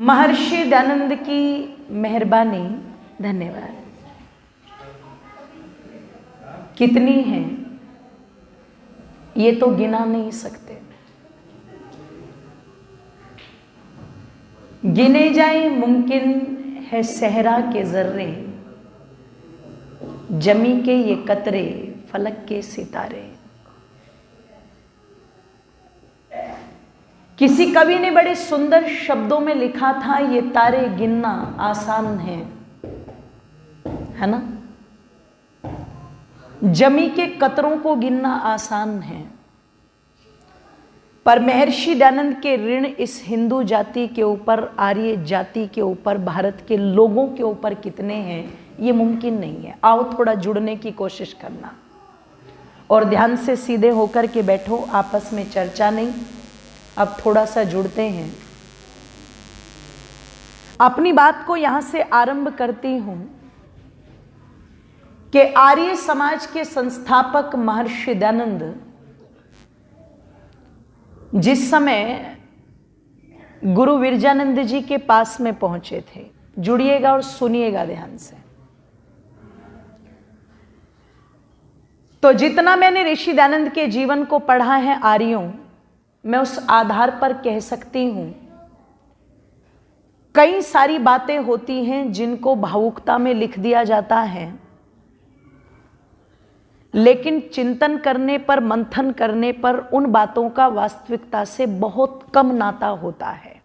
महर्षि दयानंद की मेहरबानी, धन्यवाद, कितनी है ये तो गिना नहीं सकते। गिने जाए मुमकिन है सहरा के जर्रे, जमी के ये कतरे फलक के सितारे। किसी कवि ने बड़े सुंदर शब्दों में लिखा था, ये तारे गिनना आसान है ना, जमी के कतरों को गिनना आसान है, पर महर्षि दयानंद के ऋण इस हिंदू जाति के ऊपर, आर्य जाति के ऊपर, भारत के लोगों के ऊपर कितने हैं ये मुमकिन नहीं है। आओ थोड़ा जुड़ने की कोशिश करना और ध्यान से सीधे होकर के बैठो, आपस में चर्चा नहीं। अब थोड़ा सा जुड़ते हैं। अपनी बात को यहां से आरंभ करती हूं कि आर्य समाज के संस्थापक महर्षि दयानंद जिस समय गुरु विरजानंद जी के पास में पहुंचे थे, जुड़िएगा और सुनिएगा ध्यान से। तो जितना मैंने ऋषि दयानंद के जीवन को पढ़ा है आर्यों, मैं उस आधार पर कह सकती हूं कई सारी बातें होती हैं जिनको भावुकता में लिख दिया जाता है, लेकिन चिंतन करने पर, मंथन करने पर उन बातों का वास्तविकता से बहुत कम नाता होता है।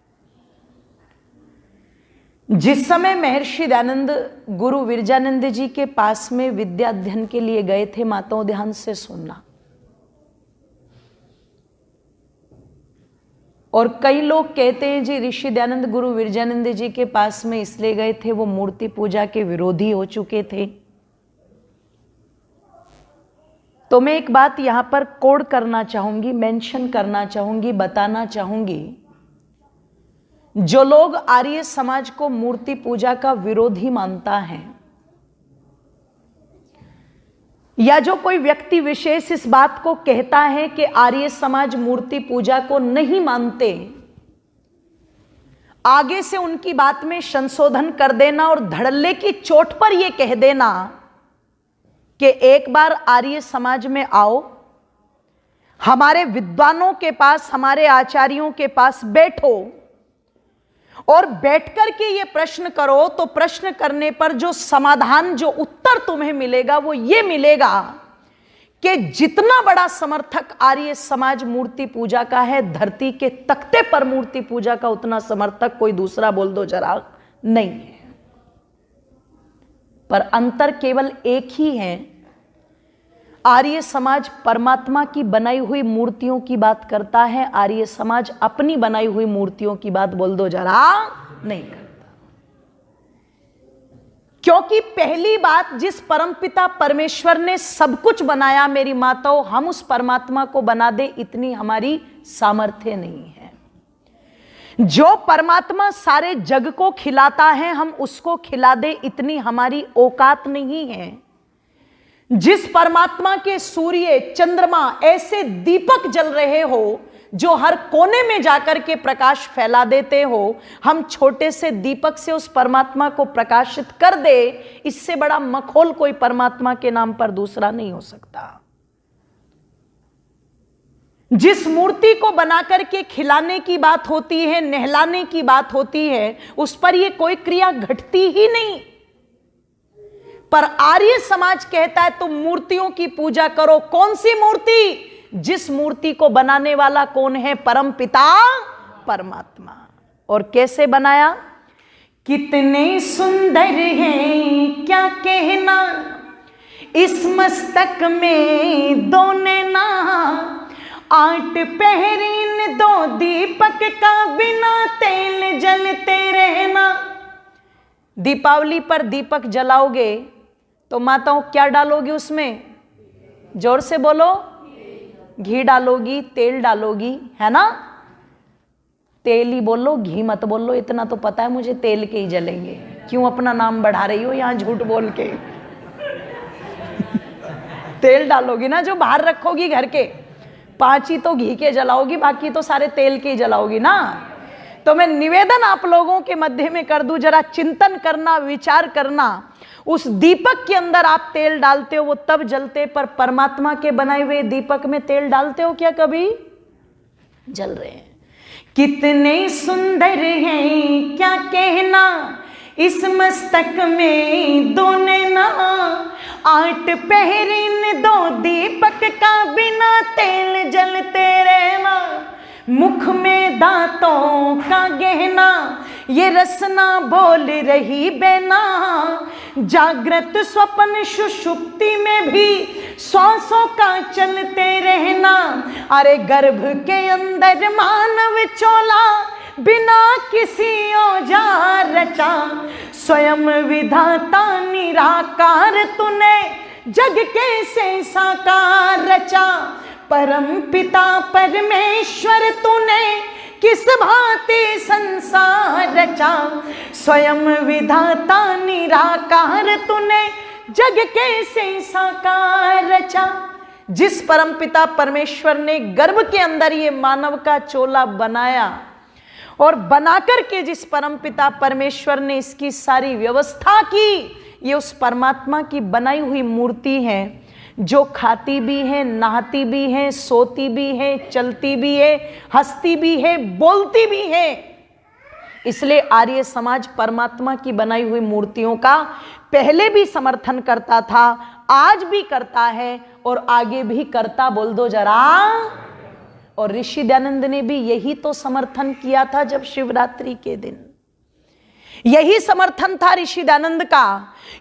जिस समय महर्षि दयानंद गुरु विरजानंद जी के पास में विद्या अध्ययन के लिए गए थे, माताओं ध्यान से सुनना, और कई लोग कहते हैं जी ऋषि दयानंद गुरु विरजानंद जी के पास में इसलिए गए थे वो मूर्ति पूजा के विरोधी हो चुके थे। तो मैं एक बात यहां पर कोड करना चाहूंगी, मेंशन करना चाहूंगी, बताना चाहूंगी, जो लोग आर्य समाज को मूर्ति पूजा का विरोधी मानता है, या जो कोई व्यक्ति विशेष इस बात को कहता है कि आर्य समाज मूर्ति पूजा को नहीं मानते, आगे से उनकी बात में संशोधन कर देना और धड़ल्ले की चोट पर यह कह देना कि एक बार आर्य समाज में आओ, हमारे विद्वानों के पास, हमारे आचार्यों के पास बैठो और बैठकर के ये प्रश्न करो, तो प्रश्न करने पर जो समाधान, जो उत्तर तुम्हें मिलेगा वो ये मिलेगा कि जितना बड़ा समर्थक आर्य समाज मूर्ति पूजा का है, धरती के तख्ते पर मूर्ति पूजा का उतना समर्थक कोई दूसरा बोल दो जरा नहीं है। पर अंतर केवल एक ही है, आर्य समाज परमात्मा की बनाई हुई मूर्तियों की बात करता है, आर्य समाज अपनी बनाई हुई मूर्तियों की बात बोल दो जरा नहीं करता। क्योंकि पहली बात, जिस परमपिता परमेश्वर ने सब कुछ बनाया मेरी माताओं, हम उस परमात्मा को बना दे इतनी हमारी सामर्थ्य नहीं है। जो परमात्मा सारे जग को खिलाता है, हम उसको खिला दे इतनी हमारी औकात नहीं है। जिस परमात्मा के सूर्य, चंद्रमा, ऐसे दीपक जल रहे हो जो हर कोने में जाकर के प्रकाश फैला देते हो, हम छोटे से दीपक से उस परमात्मा को प्रकाशित कर दे, इससे बड़ा मखौल कोई परमात्मा के नाम पर दूसरा नहीं हो सकता। जिस मूर्ति को बनाकर के खिलाने की बात होती है, नहलाने की बात होती है, उस पर यह कोई क्रिया घटती ही नहीं। पर आर्य समाज कहता है तुम मूर्तियों की पूजा करो। कौन सी मूर्ति? जिस मूर्ति को बनाने वाला कौन है? परम पिता परमात्मा। और कैसे बनाया? कितने सुंदर हैं क्या कहना, इस मस्तक में दो नैना, 8 पहरीन 2 दीपक का, बिना तेल जलते रहना। दीपावली पर दीपक जलाओगे तो माताओं क्या डालोगी उसमें? जोर से बोलो। घी डालोगी, तेल डालोगी, है ना? तेल ही बोलो, घी मत बोलो। इतना तो पता है मुझे, तेल के ही जलेंगे। क्यों अपना नाम बढ़ा रही हो यहां झूठ बोल के? तेल डालोगी ना, जो बाहर रखोगी घर के, 5 ही तो घी के जलाओगी, बाकी तो सारे तेल के ही जलाओगी ना। तो मैं निवेदन आप लोगों के मध्य में कर दूं, जरा चिंतन करना, विचार करना। उस दीपक के अंदर आप तेल डालते हो वो तब जलते, पर परमात्मा के बनाए हुए दीपक में तेल डालते हो क्या कभी? जल रहे हैं। कितने सुंदर हैं क्या कहना, इस मस्तक में दो नैना, 8 पहरीन 2 दीपक का, बिना तेल जलते रहना, मुख में दांतों का गहना, ये रसना बोल रही बेना, जागृत स्वप्न सुषुप्ति में भी श्वासों का चलते रहना, अरे गर्भ के अंदर मानव चोला, बिना किसी औजार रचा, स्वयं विधाता निराकार तूने, जग कैसे साकार रचा, परम पिता परमेश्वर तूने, किस भांति संसार रचा, स्वयं विधाता निराकार तूने, जग कैसे साकार रचा। जिस परम पिता परमेश्वर ने गर्भ के अंदर ये मानव का चोला बनाया, और बनाकर के जिस परम पिता परमेश्वर ने इसकी सारी व्यवस्था की, ये उस परमात्मा की बनाई हुई मूर्ति है, जो खाती भी है, नहाती भी है, सोती भी है, चलती भी है, हंसती भी है, बोलती भी है। इसलिए आर्य समाज परमात्मा की बनाई हुई मूर्तियों का पहले भी समर्थन करता था, आज भी करता है और आगे भी करता। बोल दो जरा। और ऋषि दयानंद ने भी यही तो समर्थन किया था। जब शिवरात्रि के दिन यही समर्थन था ऋषि दयानंद का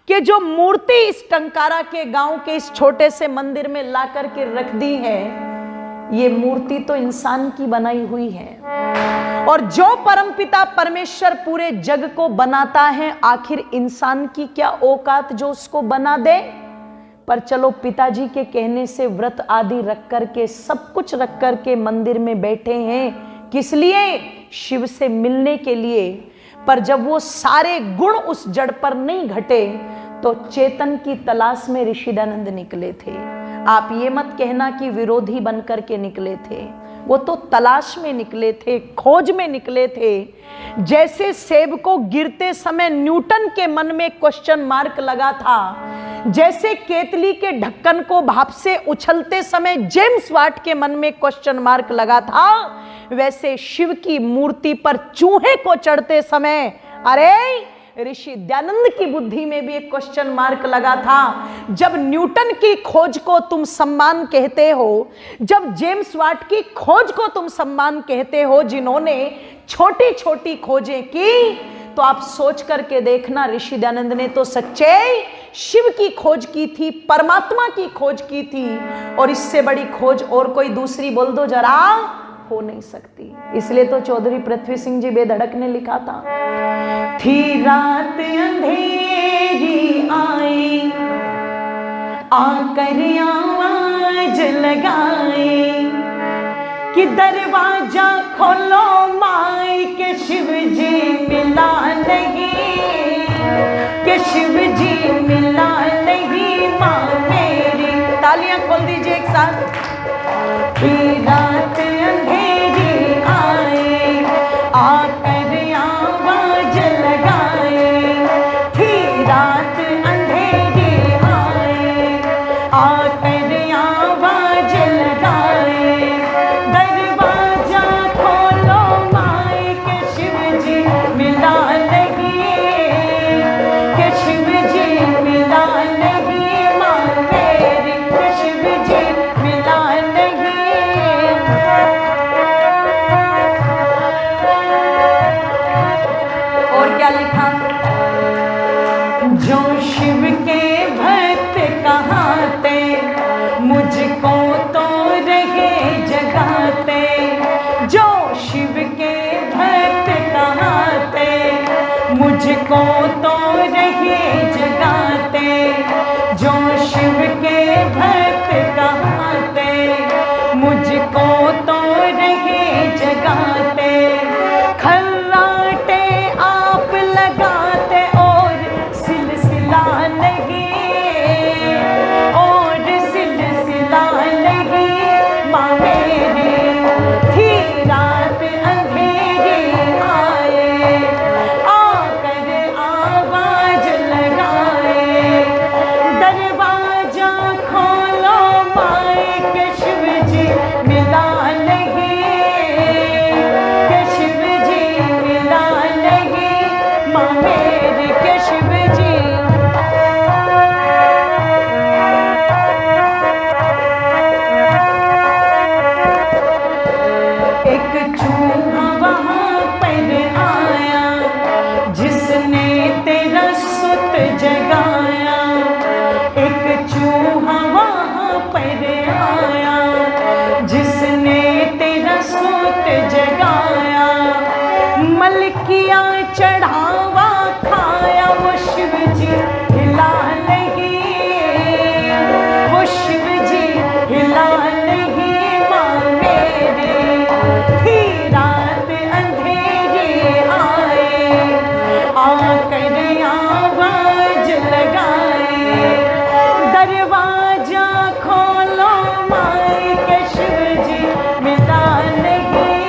कि जो मूर्ति इस टंकारा के गांव के इस छोटे से मंदिर में ला करके रख दी है, ये मूर्ति तो इंसान की बनाई हुई है। और जो परमपिता परमेश्वर पूरे जग को बनाता है, आखिर इंसान की क्या औकात जो उसको बना दे। पर चलो, पिताजी के कहने से व्रत आदि रख करके, सब कुछ रख करके मंदिर में बैठे हैं। किस लिए? शिव से मिलने के लिए। पर जब वो सारे गुण उस जड़ पर नहीं घटे, तो चेतन की तलाश में ऋषि दयानंद निकले थे। आप ये मत कहना कि विरोधी बनकर के निकले थे, वो तो तलाश में निकले थे, खोज में निकले थे। जैसे सेब को गिरते समय न्यूटन के मन में क्वेश्चन मार्क लगा था, जैसे केतली के ढक्कन को भाप से उछलते समय जेम्स वाट के मन में क्वेश्चन मार्क लगा था, वैसे शिव की मूर्ति पर चूहे को चढ़ते समय अरे ऋषि दयानंद की बुद्धि में भी एक क्वेश्चन मार्क लगा था। जब न्यूटन की खोज को तुम सम्मान कहते हो, जब जेम्स वाट की खोज को तुम सम्मान कहते हो, जिन्होंने छोटी छोटी खोजें की, तो आप सोच करके देखना, ऋषि दयानंद ने तो सच्चे शिव की खोज की थी, परमात्मा की खोज की थी। और इससे बड़ी खोज और कोई दूसरी बोल दो जरा, हो नहीं सकती। इसलिए तो चौधरी पृथ्वी सिंह जी बेधड़क ने लिखा था, थी रात अंधेरी आई, आकर आवाज लगाई कि दरवाजा खोलो माई के शिव जी मिला नहीं, के शिव जी मिला नहीं माँ मेरी। तालियां खोल दीजिए एक साथ। थी रात अंधेरी आई, आकर आवाज लगाई, थी रात अंधेरी आई, आकर आवाज लगाई, दरवाजा खोलो माई के शिव जी मिला नहीं, के शिव जी मिला नहीं माँ मेरी, के शिव जी मिला नहीं। और क्या लिखा? जो शिव के भक्त कहाते, मुझको तो रहे जगाते, जो शिव के भक्त कहाते, मुझको तो रहे जगाते, जो शिव के भक्त कहाते, मुझको तो रहे जगाते, खर्राटे आप लगाते और सिलसिला नहीं, जगाया, एक चूहा वहां पर आया, जिसने तेरा सूत जगाया, मलकिया चढ़ावा खाया, वो शिव जी हिला नहीं, वो शिव जी हिला नहीं माँ मेरी, थी रात अंधेरी आए, आकर आवाज लगाए, दरवाजा खोलो माई के शिव जी मिला नहीं,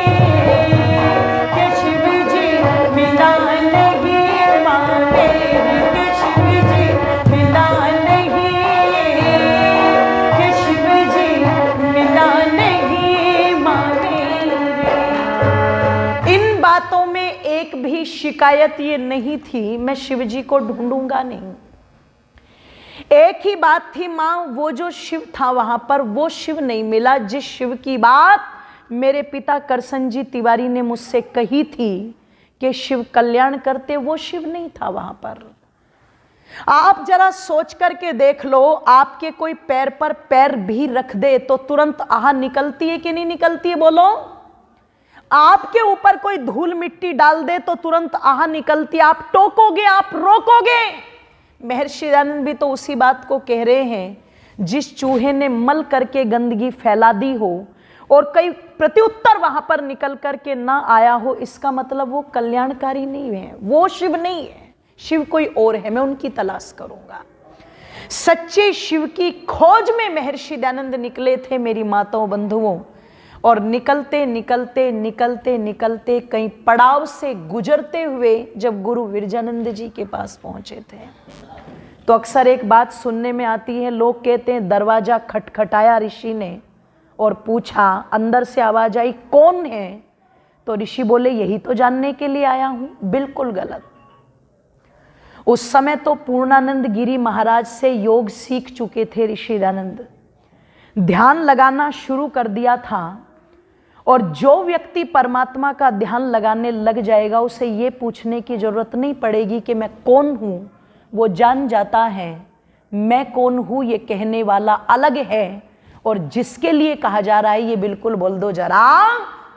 के शिव जी मिला नहीं माँ मेरी, के शिव जी मिला नहीं, के शिव जी मिला नहीं माँ मेरी। इन बातों में एक भी शिकायत ये नहीं थी मैं शिव जी को ढूंढूंगा नहीं। एक ही बात थी मां, वो जो शिव था वहां पर वो शिव नहीं मिला जिस शिव की बात मेरे पिता करसन जी तिवारी ने मुझसे कही थी कि शिव कल्याण करते, वो शिव नहीं था वहां पर। आप जरा सोच करके देख लो, आपके कोई पैर पर पैर भी रख दे तो तुरंत आह निकलती है कि नहीं निकलती है? बोलो। आपके ऊपर कोई धूल मिट्टी डाल दे तो तुरंत आह निकलती, आप टोकोगे, आप रोकोगे। महर्षि दयानंद भी तो उसी बात को कह रहे हैं, जिस चूहे ने मल करके गंदगी फैला दी हो और कई प्रत्युत्तर वहां पर निकल करके ना आया हो, इसका मतलब वो कल्याणकारी नहीं है, वो शिव नहीं है, शिव कोई और है, मैं उनकी तलाश करूंगा। सच्चे शिव की खोज में महर्षि दयानंद निकले थे मेरी माताओं बंधुओं, और निकलते निकलते निकलते निकलते कई पड़ाव से गुजरते हुए जब गुरु विरजानंद जी के पास पहुंचे थे, तो अक्सर एक बात सुनने में आती है, लोग कहते हैं दरवाजा खटखटाया ऋषि ने और पूछा, अंदर से आवाज आई कौन है? तो ऋषि बोले यही तो जानने के लिए आया हूं। बिल्कुल गलत। उस समय तो पूर्णानंद गिरी महाराज से योग सीख चुके थे ऋषि दयानंद, ध्यान लगाना शुरू कर दिया था, और जो व्यक्ति परमात्मा का ध्यान लगाने लग जाएगा उसे ये पूछने की जरूरत नहीं पड़ेगी कि मैं कौन हूं, वो जान जाता है मैं कौन हूं ये कहने वाला अलग है, और जिसके लिए कहा जा रहा है ये बिल्कुल बोल दो जरा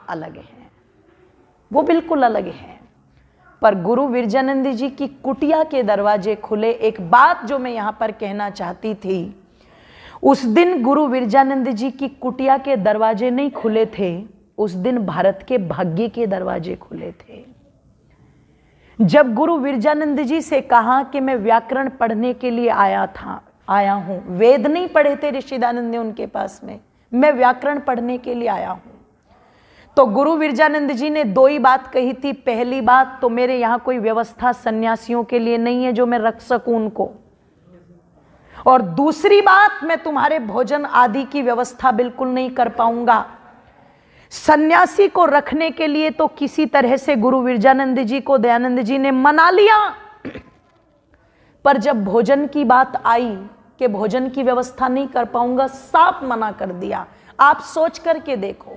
अलग है, वो बिल्कुल अलग है। पर गुरु विरजानंद जी की कुटिया के दरवाजे खुले। एक बात जो मैं यहां पर कहना चाहती थी, उस दिन गुरु विरजानंद जी की कुटिया के दरवाजे नहीं खुले थे, उस दिन भारत के भाग्य के दरवाजे खुले थे। जब गुरु विरजानंद जी से कहा कि मैं व्याकरण पढ़ने के लिए आया हूं, वेद नहीं पढ़े थे ऋषि दयानंद ने उनके पास में, मैं व्याकरण पढ़ने के लिए आया हूं, तो गुरु विरजानंद जी ने दो ही बात कही थी। पहली बात तो मेरे यहां कोई व्यवस्था सन्यासियों के लिए नहीं है जो मैं रख सकूं उनको, और दूसरी बात मैं तुम्हारे भोजन आदि की व्यवस्था बिल्कुल नहीं कर पाऊंगा। सन्यासी को रखने के लिए तो किसी तरह से गुरु विरजानंद जी को दयानंद जी ने मना लिया, पर जब भोजन की बात आई कि भोजन की व्यवस्था नहीं कर पाऊंगा, साफ मना कर दिया। आप सोच करके देखो,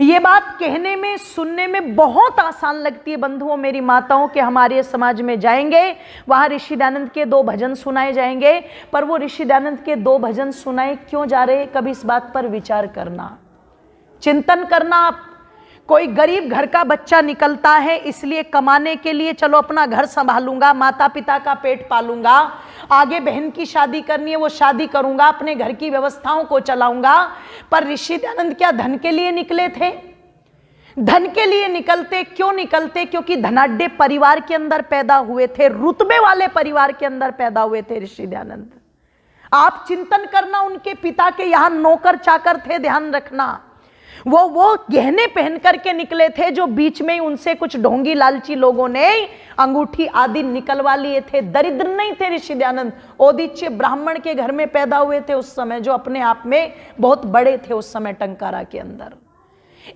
ये बात कहने में सुनने में बहुत आसान लगती है बंधुओं मेरी माताओं के, हमारे समाज में जाएंगे वहां ऋषि दयानंद के 2 भजन सुनाए जाएंगे, पर वो ऋषि दयानंद के 2 भजन सुनाए क्यों जा रहे, कभी इस बात पर विचार करना, चिंतन करना। कोई गरीब घर का बच्चा निकलता है इसलिए कमाने के लिए, चलो अपना घर संभालूंगा, माता पिता का पेट पालूंगा, आगे बहन की शादी करनी है वो शादी करूंगा, अपने घर की व्यवस्थाओं को चलाऊंगा। पर ऋषि दयानंद क्या धन के लिए निकले थे? धन के लिए निकलते क्यों निकलते? क्योंकि धनाढ्य परिवार के अंदर पैदा हुए थे, रुतबे वाले परिवार के अंदर पैदा हुए थे ऋषि दयानंद। आप चिंतन करना, उनके पिता के यहां नौकर चाकर थे, ध्यान रखना, वो गहने पहन करके निकले थे जो बीच में उनसे कुछ ढोंगी लालची लोगों ने अंगूठी आदि निकलवा लिए थे। दरिद्र नहीं थे ऋषि दयानंद, औदिच्य ब्राह्मण के घर में पैदा हुए थे उस समय, जो अपने आप में बहुत बड़े थे उस समय टंकारा के अंदर।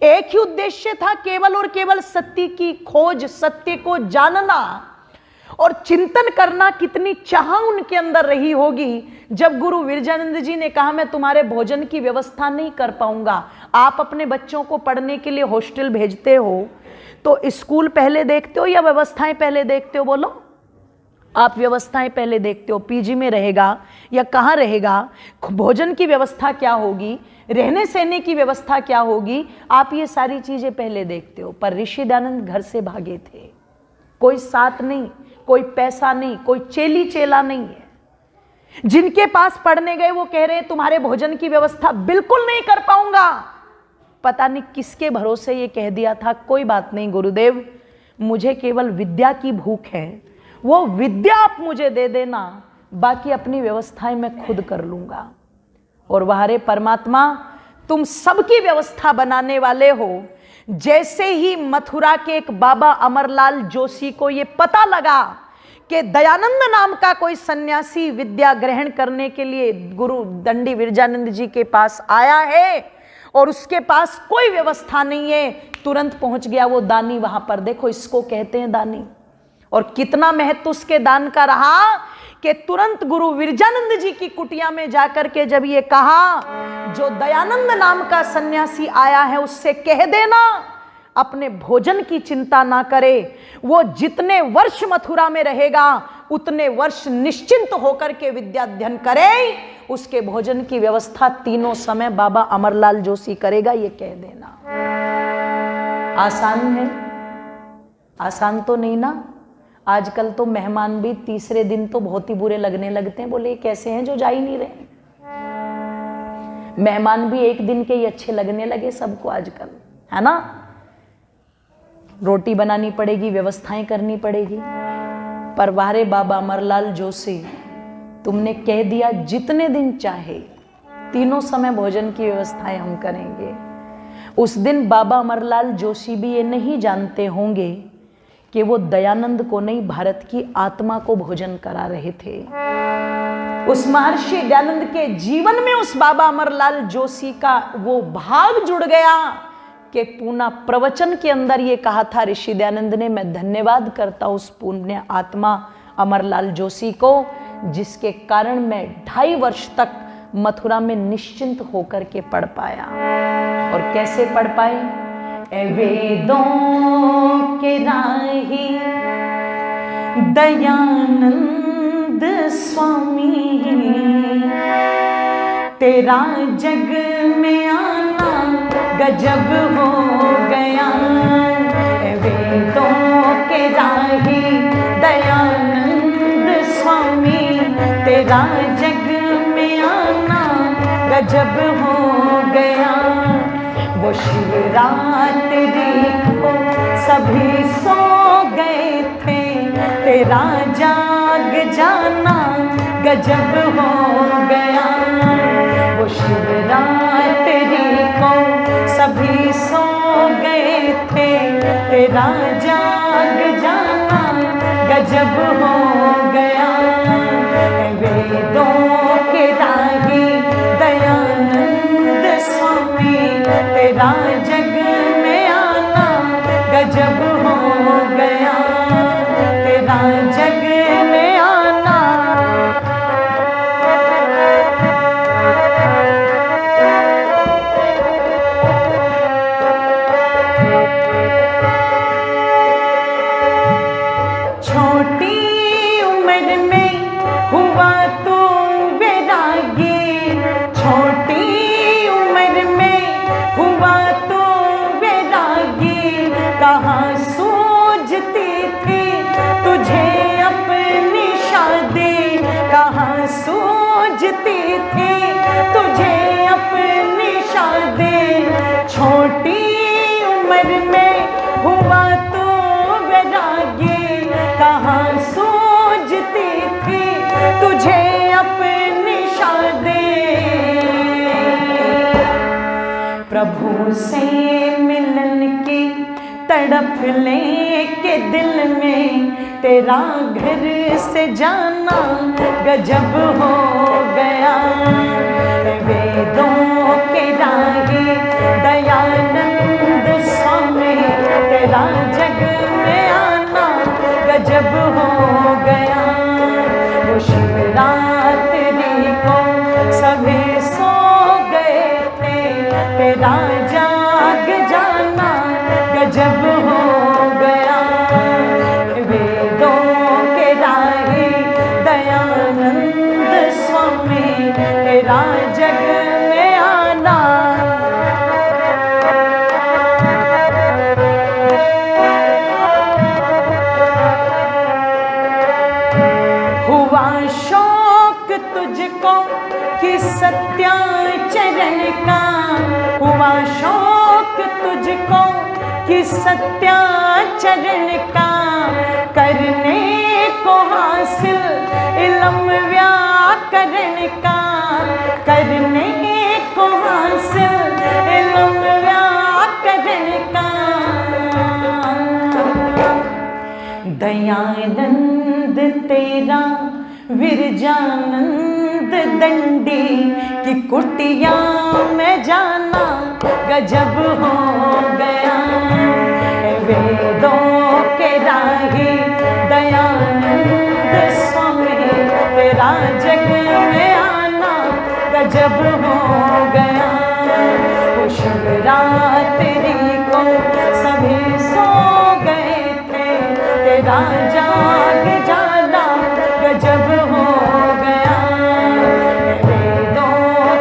एक ही उद्देश्य था, केवल और केवल सत्य की खोज, सत्य को जानना और चिंतन करना। कितनी चाह उनके अंदर रही होगी जब गुरु विरजानंद जी ने कहा मैं तुम्हारे भोजन की व्यवस्था नहीं कर पाऊंगा। आप अपने बच्चों को पढ़ने के लिए हॉस्टल भेजते हो तो स्कूल पहले देखते हो या व्यवस्थाएं पहले देखते हो? बोलो। आप व्यवस्थाएं पहले देखते हो, पीजी में रहेगा या कहाँ रहेगा, भोजन की व्यवस्था क्या होगी, रहने सहने की व्यवस्था क्या होगी, आप ये सारी चीजें पहले देखते हो। पर ऋषि दयानंद घर से भागे थे, कोई साथ नहीं, कोई पैसा नहीं, कोई चेली चेला नहीं है। जिनके पास पढ़ने गए वो कह रहे हैं तुम्हारे भोजन की व्यवस्था बिल्कुल नहीं कर पाऊंगा। पता नहीं किसके भरोसे ये कह दिया था, कोई बात नहीं गुरुदेव, मुझे केवल विद्या की भूख है, वो विद्या आप मुझे दे देना, बाकी अपनी व्यवस्थाएं मैं खुद कर लूंगा। और वाह परमात्मा, तुम सबकी व्यवस्था बनाने वाले हो। जैसे ही मथुरा के एक बाबा अमरलाल जोशी को ये पता लगा कि दयानंद नाम का कोई सन्यासी विद्या ग्रहण करने के लिए गुरु दंडी विरजानंद जी के पास आया है और उसके पास कोई व्यवस्था नहीं है, तुरंत पहुंच गया वो दानी वहां पर। देखो इसको कहते हैं दानी। और कितना महत्व उसके दान का रहा कि तुरंत गुरु विरजानंद जी की कुटिया में जाकर के जब ये कहा, जो दयानंद नाम का सन्यासी आया है उससे कह देना अपने भोजन की चिंता ना करे, वो जितने वर्ष मथुरा में रहेगा उतने वर्ष निश्चिंत होकर के विद्या अध्ययन करे, उसके भोजन की व्यवस्था तीनों समय बाबा अमरलाल जोशी करेगा, ये कह देना। आसान है? आसान तो नहीं ना। आजकल तो मेहमान भी तीसरे दिन तो बहुत ही बुरे लगने लगते हैं, बोले कैसे हैं जो जा ही नहीं रहे। मेहमान भी एक दिन के ही अच्छे लगने लगे सबको आजकल, है ना। रोटी बनानी पड़ेगी, व्यवस्थाएं करनी पड़ेगी। पर वारे बाबा अमरलाल जोशी, तुमने कह दिया जितने दिन चाहे तीनों समय भोजन की व्यवस्थाएं हम करेंगे। उस दिन बाबा अमरलाल जोशी भी ये नहीं जानते होंगे कि वो दयानंद को नहीं, भारत की आत्मा को भोजन करा रहे थे। उस महर्षि दयानंद के जीवन में उस बाबा अमरलाल जोशी का वो भाग जुड़ गया कि पूना प्रवचन के अंदर ये कहा था ऋषि दयानंद ने, मैं धन्यवाद करता हूं उस पुण्य आत्मा अमरलाल जोशी को, जिसके कारण मैं 2.5 वर्ष तक मथुरा में निश्चिंत होकर के पढ़ पाया। और कैसे पढ़ पाए? वेदों के राही दयानंद स्वामी, तेरा जग में आना गजब हो गया। वेदों के राही दयानंद स्वामी, तेरा जग में आना गजब हो गया। वो शिवरात्रि को सभी सो गए थे, तेरा जाग जाना गजब हो गया। वो शिवरात्रि को सभी सो गए थे, तेरा जाग जाना गजब हो गया। वेदों के राही दयानंद स्वामी, तेरा जग में आना गजब हो गया। तेरा जग में आना छोटी उम्र में हुआ तो वैरागी, छोटी उम्र में हुआ तो वैरागी। कहाँ सूझती थी तुझे अपनी शादी, कहाँ सूझती थी तुझे अपनी शादी। छोटी उम्र में हुआ तो वैरागी, कहाँ सूझती थी तुझे अपनी शादी। प्रभु से मिलन की तड़प लेके दिल में, तेरा घर से जाना गजब हो गया। वेदों के राही दयानंद स्वामी, तेरा जग में आना गजब हो गया। वो शिवरात्रि को सभी सो गए थे, तेरा जाग जाना गजब हो गया। वेदों के राही स्वामी तेरा जग में आना। हुआ शौक तुझको कि सत्या चरण का, हुआ शौक तुझको कि सत्या चरण का, करने को हासिल इल्म व्याकरण का, करने को हासिल इल्म व्याकरण का। दयानंद तेरा विरजानंद दंडी की कुटिया में जाना गजब हो गया। वेदों के राही दयानंद स्वामी तेरा जग में आना गजब हो गया। शुभ रात्रि को सभी सो गए थे, तेरा जाग जाना गजब हो गया। वेदों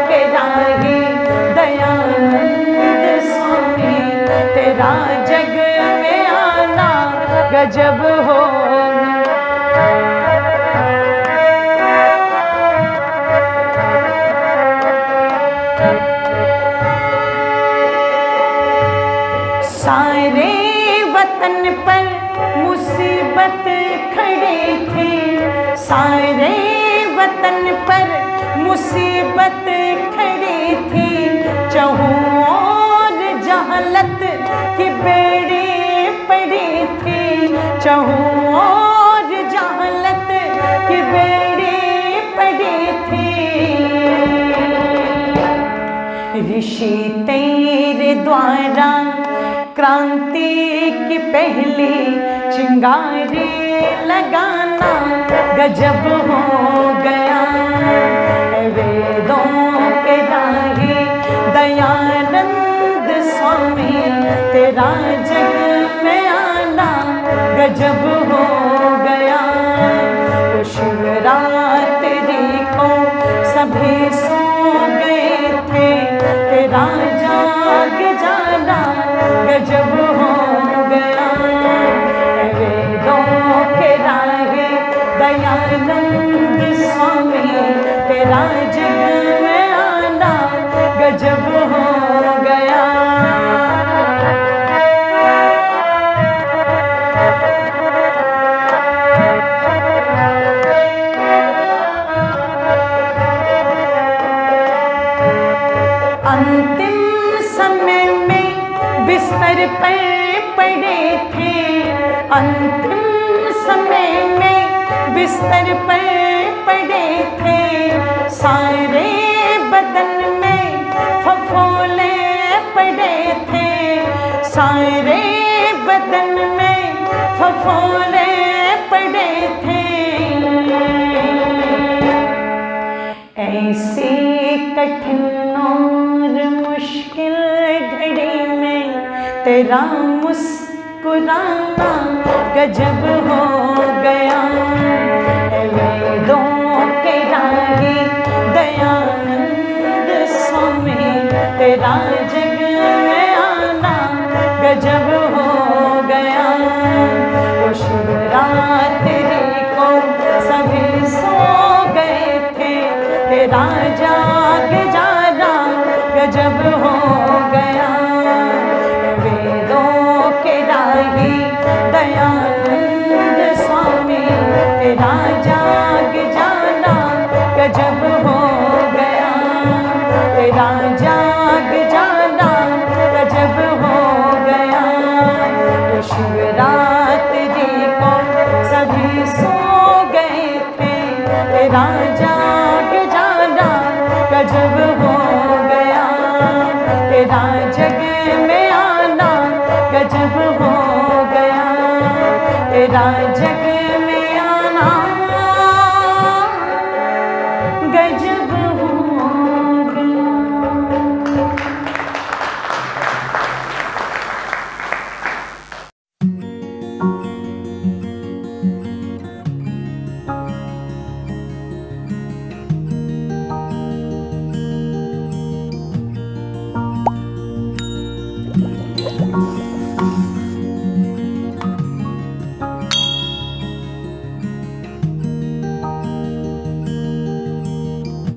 के राही दयानंद स्वामी तेरा जग में आना गजब हो सारे वतन पर मुसीबत खड़े थे, सारे वतन पर मुसीबत खड़ी थी। चहुँ ओर जहालत की बेड़ी पड़ी थी, चहुँ ओर जहालत की बेड़ी पड़ी थी। ऋषि तेरे द्वारा क्रांति की पहली चिंगारी लगाना गजब हो गया। वेदों के राही दयानंद स्वामी तेरा जग में आना गजब हो गया। शिवरात्रि को सभी सो गए थे, तेरा जाग जाना गजब हो गया। वेदों के राही दयानंद स्वामी तेरा जग में आना गजब हो गया। अंतिम समय में बिस्तर पर पड़े थे, अंतिम समय में बिस्तर पर पड़े थे। सारे बदन में फफोले पड़े थे, सारे बदन में फफोले पड़े थे। ऐसी कठिन और मुश्किल घड़ी में तेरा मुस्कुराना गजब हो गया। वेदों के राही दयानंद स्वामी तेरा जग में आना गजब हो गया। वो शिवरात्रि को सभी सो गए थे, तेरा जाग जाना गजब हो गया। वेदों के राही दयानंद स्वामी तेरा जाग जाना गजब हो गया। तेरा जाग जाना गजब हो गया। तो शिवरात्रि को सभी सो गए थे, तेरा जाग जाना गजब हो गया। तेरा जग में आना गजब हो गया। तेरा जग में आना गजब हो गया। है।